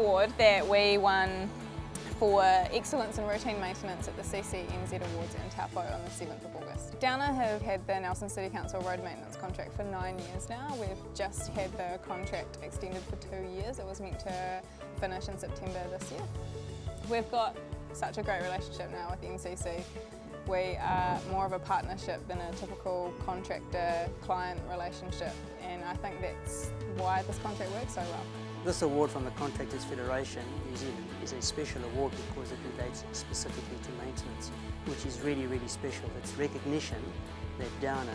award that we won for excellence in routine maintenance at the CCMZ Awards in Taupo on the 7th of August. Downer have had the Nelson City Council road maintenance contract for 9 years now. We've just had the contract extended for 2 years. It was meant to finish in September this year. We've got such a great relationship now with NCC. We are more of a partnership than a typical contractor-client relationship, and I think that's why this contract works so well. This award from the Contractors Federation New Zealand is a special award because it relates specifically to maintenance, which is really, really special. It's recognition that Downer,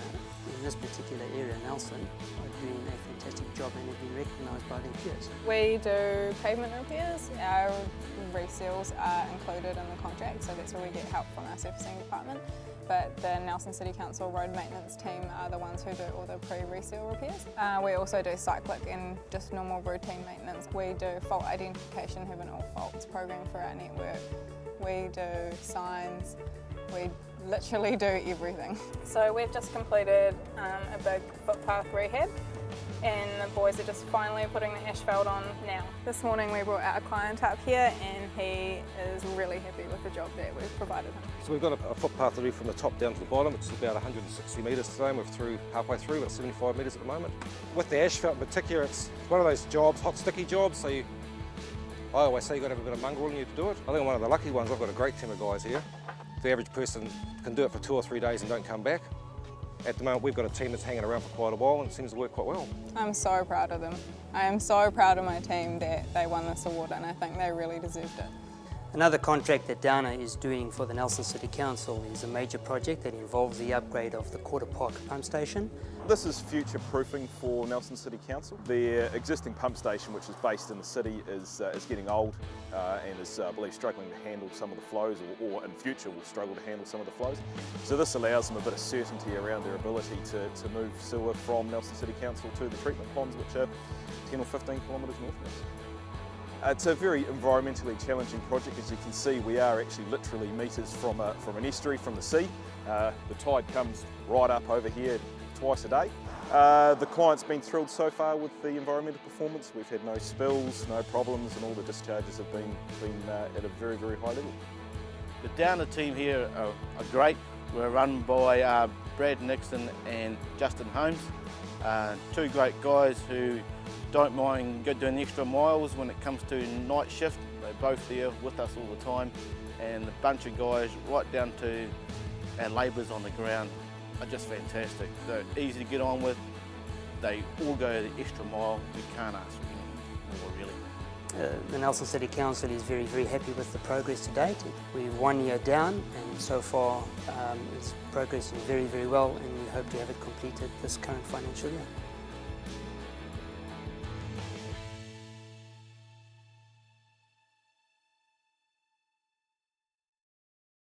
in this particular area, Nelson, are doing a fantastic job and have been recognised by their peers. We do pavement repairs. Our reseals are included in the contract, so that's where we get help from our surfacing department. But the Nelson City Council road maintenance team are the ones who do all the pre-reseal repairs. We also do cyclic and just normal routine maintenance. We do fault identification, have an all faults program for our network. We do signs. We literally do everything. So we've just completed a big footpath rehab, and the boys are just finally putting the asphalt on now. This morning we brought our client up here and he is really happy with the job that we've provided him. So we've got a footpath to do from the top down to the bottom. It's about 160 metres today and we're halfway through, about 75 metres at the moment. With the asphalt in particular, it's one of those jobs, hot sticky jobs, so I always say you've got to have a bit of mongrel in you to do it. I think I'm one of the lucky ones. I've got a great team of guys here. The average person can do it for 2 or 3 days and don't come back. At the moment we've got a team that's hanging around for quite a while and it seems to work quite well. I'm so proud of them. I am so proud of my team that they won this award and I think they really deserved it. Another contract that Downer is doing for the Nelson City Council is a major project that involves the upgrade of the Quarter Park pump station. This is future proofing for Nelson City Council. Their existing pump station, which is based in the city, is getting old and is, I believe, struggling to handle some of the flows, or in future will struggle to handle some of the flows. So this allows them a bit of certainty around their ability to move sewer from Nelson City Council to the treatment ponds, which are 10 or 15 kilometres north of us. It's a very environmentally challenging project. As you can see, we are actually literally metres from an estuary from the sea. The tide comes right up over here twice a day. The client's been thrilled so far with the environmental performance. We've had no spills, no problems, and all the discharges have been at a very, very high level. The Downer team here are great. We're run by Brad Nixon and Justin Holmes, 2 great guys who don't mind doing the extra miles when it comes to night shift. They're both there with us all the time, and the bunch of guys right down to our labourers on the ground are just fantastic. They're easy to get on with. They all go the extra mile. We can't ask for more, really. The Nelson City Council is very, very happy with the progress to date. We're 1 year down and so far it's progressing very, very well, and we hope to have it completed this current financial year.